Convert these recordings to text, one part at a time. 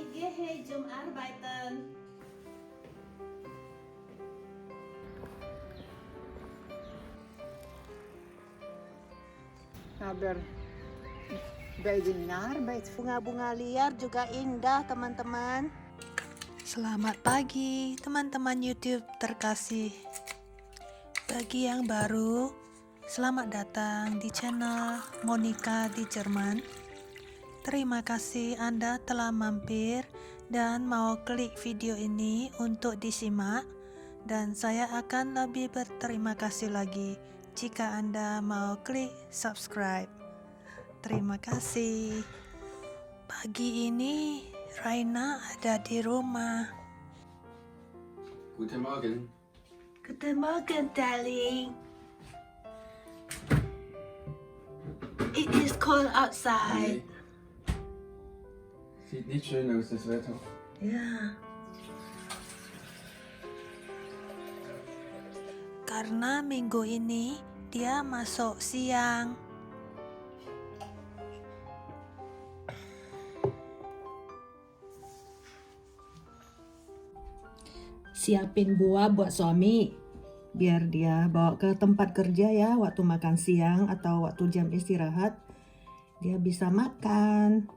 Ich gehe zum Arbeiten. Kabar Beijingnar, baik bunga-bunga liar juga indah teman-teman. Selamat pagi teman-teman YouTube terkasih. Bagi yang baru, selamat datang di channel Monica di Jerman. Terima kasih Anda telah mampir dan mau klik video ini untuk disimak, dan saya akan lebih berterima kasih lagi jika Anda mau klik subscribe. Terima kasih. Pagi ini Raina ada di rumah. Guten Morgen. Guten Morgen, darling. It is cold outside. Sieht nicht schön aus, das Wetter. Ya. Karena minggu ini dia masuk siang. Siapin buah buat suami biar dia bawa ke tempat kerja ya, waktu makan siang atau waktu jam istirahat dia bisa makan.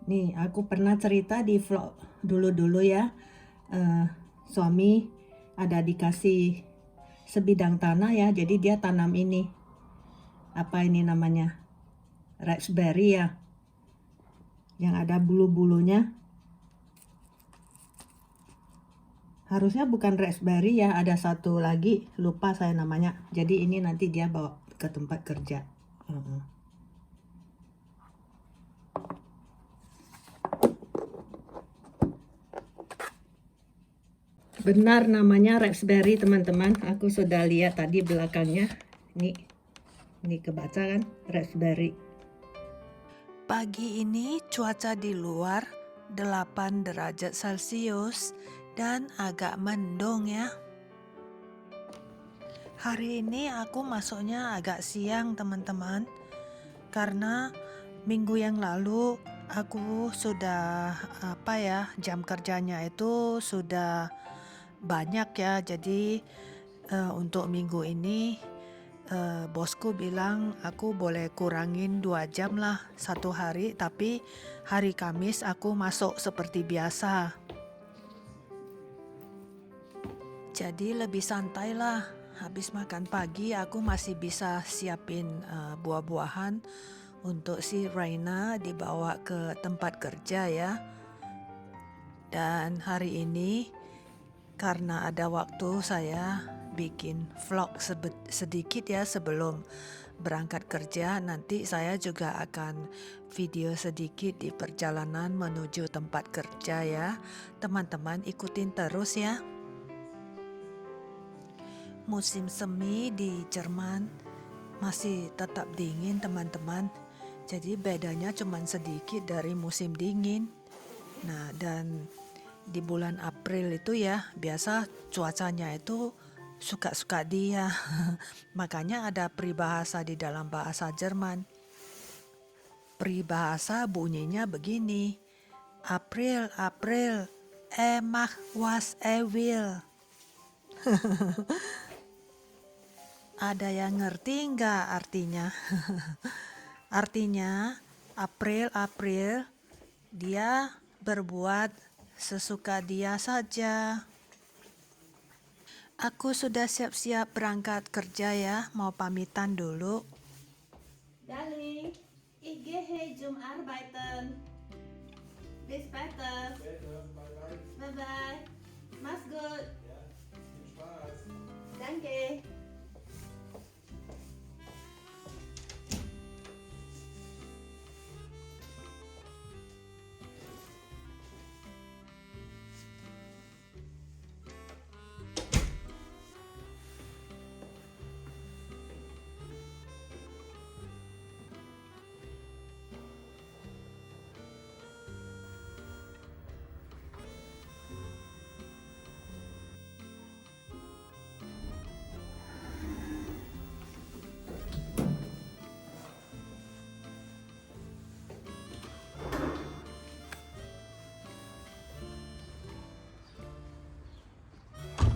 Nih, aku pernah cerita di vlog dulu-dulu ya, suami ada dikasih sebidang tanah ya, jadi dia tanam ini, apa ini namanya, raspberry ya, yang ada bulu-bulunya. Harusnya bukan raspberry ya, ada satu lagi, lupa saya namanya. Jadi ini nanti dia bawa ke tempat kerja. Benar namanya raspberry teman-teman. Aku sudah lihat tadi belakangnya. Ini kebaca kan, raspberry. Pagi ini cuaca di luar 8 derajat Celcius dan agak mendung ya. Hari ini aku masuknya agak siang teman-teman, karena minggu yang lalu aku sudah jam kerjanya itu sudah banyak ya. Jadi untuk minggu ini bosku bilang aku boleh kurangin 2 jam lah satu hari, tapi hari Kamis aku masuk seperti biasa. Jadi lebih santai lah. Habis makan pagi aku masih bisa siapin buah-buahan untuk si Raina dibawa ke tempat kerja ya. Dan hari ini karena ada waktu, saya bikin vlog sedikit ya sebelum berangkat kerja. Nanti saya juga akan video sedikit di perjalanan menuju tempat kerja ya. Teman-teman ikutin terus ya. Musim semi di Jerman masih tetap dingin teman-teman. Jadi bedanya cuma sedikit dari musim dingin. Nah, dan di bulan April itu ya biasa cuacanya itu suka-suka dia. Makanya ada peribahasa di dalam bahasa Jerman. Peribahasa bunyinya begini. April, April, mach was will. Ada yang ngerti nggak artinya? Artinya April, April, dia berbuat sesuka dia saja. Aku sudah siap-siap berangkat kerja ya, mau pamitan dulu. Darling, ich gehe zum Arbeiten. Bis später. Bye bye. Mach's gut. Danke.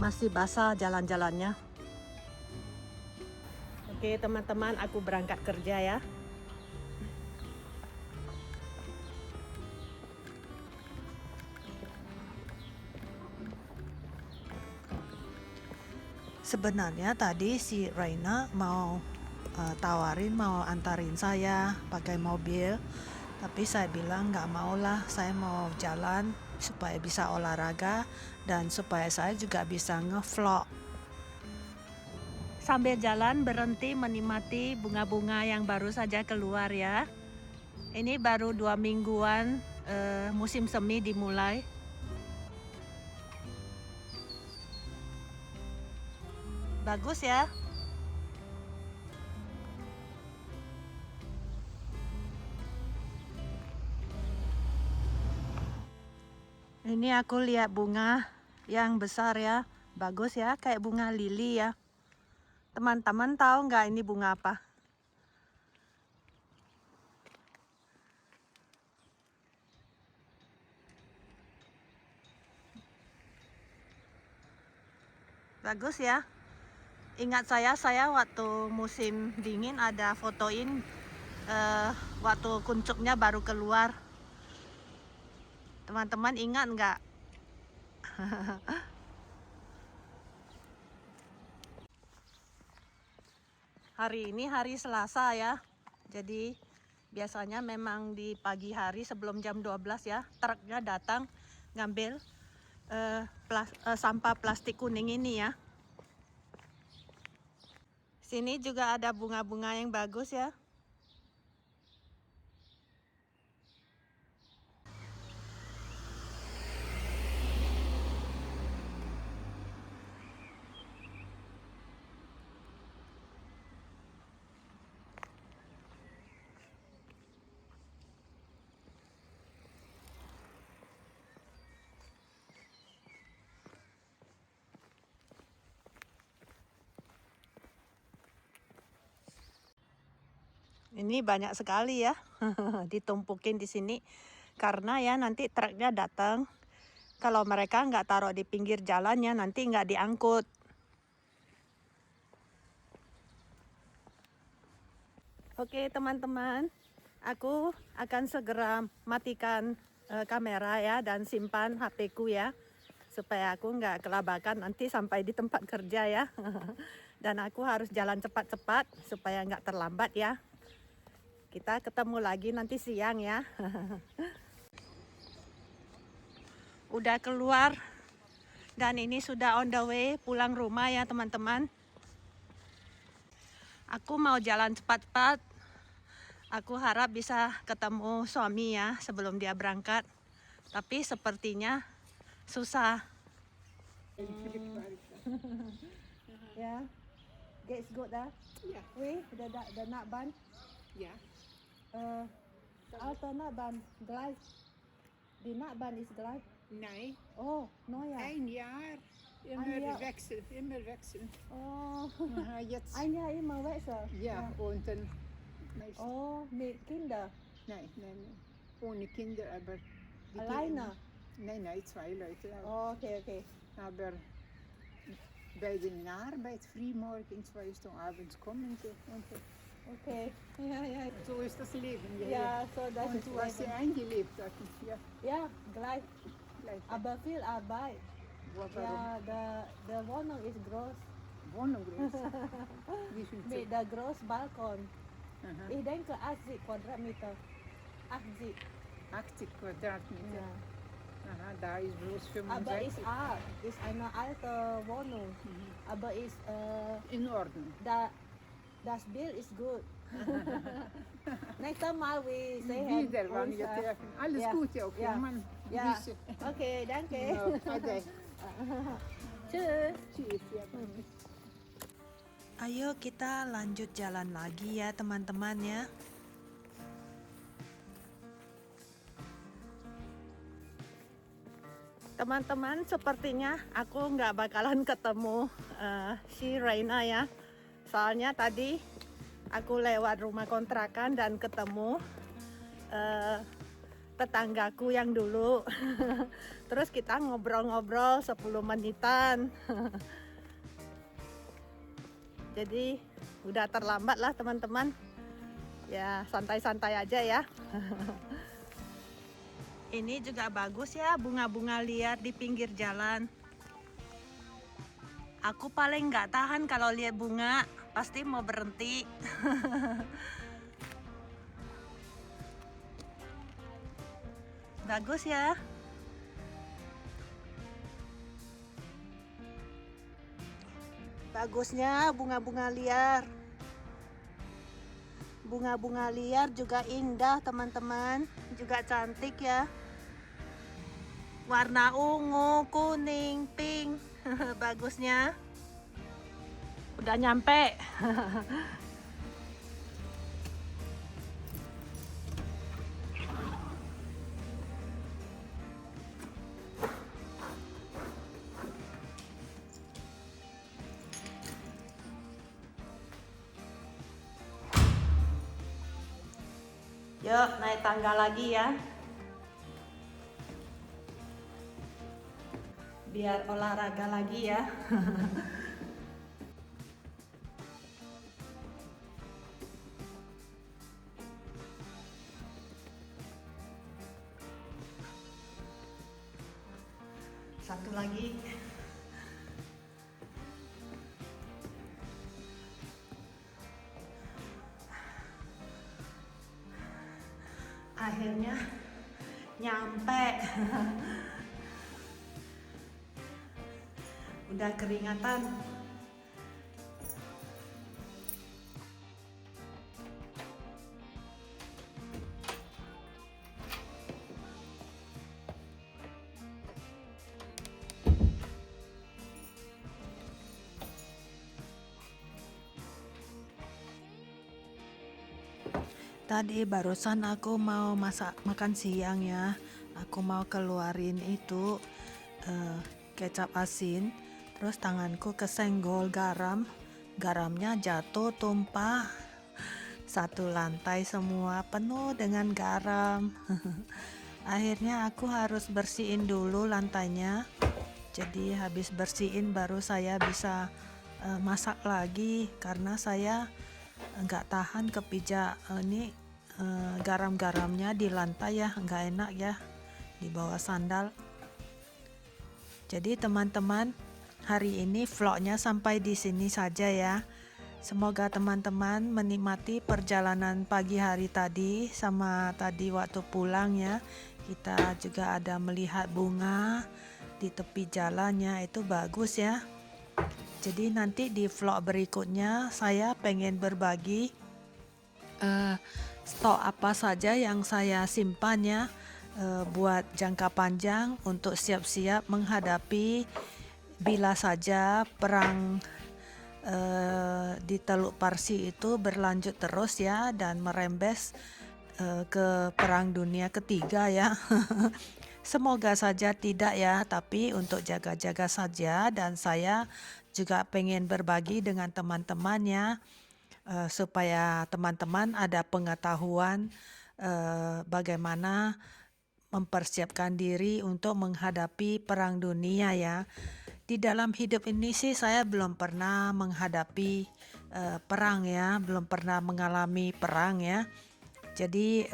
masih basah jalan-jalannya. Oke teman-teman, aku berangkat kerja ya. Sebenarnya tadi si Raina mau tawarin mau antarin saya pakai mobil, tapi saya bilang nggak mau lah, saya mau jalan supaya bisa olahraga dan supaya saya juga bisa ngevlog. Sambil jalan berhenti menikmati bunga-bunga yang baru saja keluar ya. Ini baru 2 mingguan musim semi dimulai. Bagus ya. Ini aku lihat bunga yang besar ya. Bagus ya, kayak bunga lili ya. Teman-teman tahu nggak ini bunga apa? Bagus ya. Ingat saya waktu musim dingin ada fotoin waktu kuncupnya baru keluar. Teman-teman ingat nggak? Hari ini hari Selasa ya. Jadi biasanya memang di pagi hari sebelum jam 12 ya, truknya datang ngambil sampah plastik kuning ini ya. Sini juga ada bunga-bunga yang bagus ya. Ini banyak sekali ya, ditumpukin di sini. Karena ya nanti truknya datang. Kalau mereka nggak taruh di pinggir jalannya, nanti nggak diangkut. Oke teman-teman, aku akan segera matikan kamera ya dan simpan HP ku ya. Supaya aku nggak kelabakan nanti sampai di tempat kerja ya. Dan aku harus jalan cepat-cepat supaya nggak terlambat ya. Kita ketemu lagi nanti siang ya. Udah keluar dan ini sudah on the way pulang rumah ya teman-teman. Aku mau jalan cepat-cepat. Aku harap bisa ketemu suami ya sebelum dia berangkat. Tapi sepertinya susah. Ya, gets good dah. Ja, Wih, the nak ban. ja. De auto nak ban gelijk. Die nakban is gelijk. Nee, Oh, no ja. 1 jaar. Een Immer jaar. wechseln, immer wechseln. Oh, Jetzt, ein Jahr immer wechseln. ja, und dann, meist, Oh, mit Kindern. nee, ohne Kinder, aber... die Alleine. Kinderen- Nee, 2 Leute. Oh, okay. Aber bei der Arbeit, frühmorgens, weißt du, abends kommen sie. Und Okay. Ja. so ist das Leben. Ja, so das Und ist du hast sie Leben. eingelebt, ja, Ja, gleich. gleich. Aber viel Arbeit. Warum? Ja, der Wohnung ist groß. Wohnung groß. Wie viel Mit der großen Balkon. Aha. Ich denke 80 Quadratmeter. 80. 80 Quadratmeter. Ja. Aha, da ist bloß Aber ist 65. alt. Ist eine alte Wohnung. Aber ist In Ordnung. das Bild ist gut. Nächstes Mal wir sehen Wieder, wann uns, wir treffen. Alles ja, Gute auch, ja. ja, Mann. Ja. Grüße. Okay, danke. Ja, ade. Tschüss. Tschüss. Ja. Ayo kita lanjut jalan lagi ya teman-teman ya. Teman-teman, sepertinya aku nggak bakalan ketemu si Raina ya. Soalnya tadi aku lewat rumah kontrakan dan ketemu tetanggaku yang dulu. Terus kita ngobrol-ngobrol 10 menitan. Jadi udah terlambat lah teman-teman. Ya santai-santai aja ya. Ini juga bagus ya, bunga-bunga liar di pinggir jalan. Aku paling nggak tahan kalau lihat bunga, pasti mau berhenti. Bagus ya. Bagusnya bunga-bunga liar. Bunga-bunga liar juga indah teman-teman, juga cantik ya. Warna ungu, kuning, pink. Bagusnya. Udah nyampe. Yuk naik tangga lagi ya. Biar olahraga lagi ya. Satu lagi. Akhirnya nyampe. Udah keringatan. Tadi barusan aku mau makan siang ya. Aku mau keluarin itu kecap asin. Terus tanganku kesenggol garam. Garamnya jatuh tumpah. Satu lantai semua penuh dengan garam. Akhirnya aku harus bersihin dulu lantainya. Jadi habis bersihin baru saya bisa masak lagi, karena saya nggak tahan kepijak ini garam-garamnya di lantai ya, nggak enak ya di bawah sandal. Jadi teman-teman, hari ini vlognya sampai di sini saja ya. Semoga teman-teman menikmati perjalanan pagi hari tadi sama tadi waktu pulang ya. Kita juga ada melihat bunga di tepi jalannya, itu bagus ya. Jadi nanti di vlog berikutnya saya pengen berbagi stok apa saja yang saya simpan ya, buat jangka panjang untuk siap-siap menghadapi bila saja perang di Teluk Parsi itu berlanjut terus ya, dan merembes ke Perang Dunia Ketiga ya. Semoga saja tidak ya, tapi untuk jaga-jaga saja. Dan saya juga pengen berbagi dengan teman-temannya supaya teman-teman ada pengetahuan bagaimana mempersiapkan diri untuk menghadapi perang dunia ya. Di dalam hidup ini sih saya belum pernah menghadapi perang ya, belum pernah mengalami perang ya. Jadi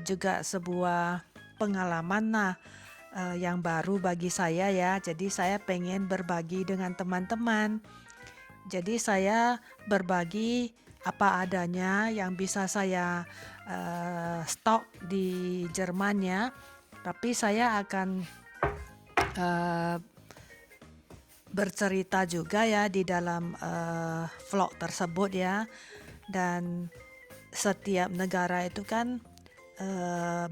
juga sebuah pengalaman yang baru bagi saya ya. Jadi saya pengen berbagi dengan teman-teman. Jadi saya berbagi apa adanya yang bisa saya stok di Jerman ya. Tapi saya akan bercerita juga ya di dalam vlog tersebut ya. Dan setiap negara itu kan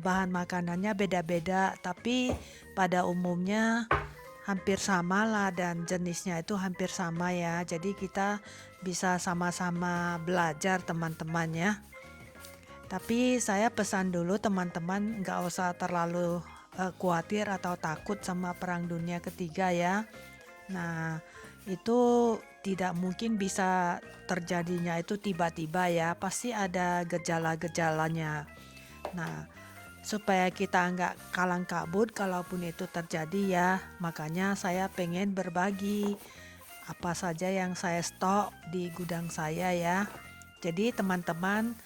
bahan makanannya beda-beda, tapi pada umumnya hampir sama lah, dan jenisnya itu hampir sama ya. Jadi kita bisa sama-sama belajar teman-teman ya. Tapi saya pesan dulu teman-teman, nggak usah terlalu khawatir atau takut sama Perang Dunia Ketiga ya. Nah itu tidak mungkin bisa terjadinya itu tiba-tiba ya, pasti ada gejala-gejalanya. Nah, supaya kita nggak kalang kabut kalaupun itu terjadi ya. Makanya saya pengen berbagi apa saja yang saya stok di gudang saya ya. Jadi teman-teman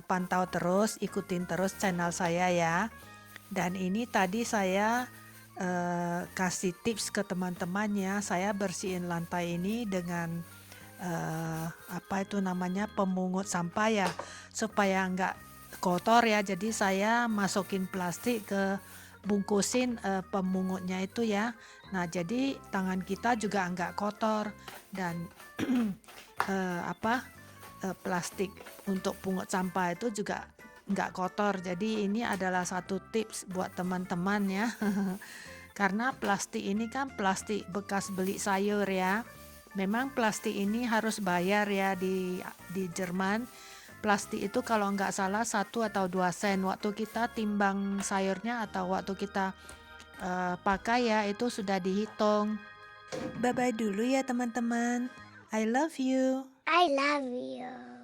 pantau terus, ikutin terus channel saya ya. Dan ini tadi saya kasih tips ke teman-temannya, saya bersihin lantai ini dengan apa itu namanya, pemungut sampah ya, supaya nggak kotor ya. Jadi saya masukin plastik ke bungkusin pemungutnya itu ya. Nah jadi tangan kita juga nggak kotor dan plastik untuk pungut sampah itu juga nggak kotor. Jadi ini adalah satu tips buat teman-teman ya. Karena plastik ini kan plastik bekas beli sayur ya. Memang plastik ini harus bayar ya di Jerman. Plastik itu kalau nggak salah 1 atau 2 sen waktu kita timbang sayurnya atau waktu kita pakai ya, itu sudah dihitung. Bye-bye dulu ya teman-teman. I love you. I love you.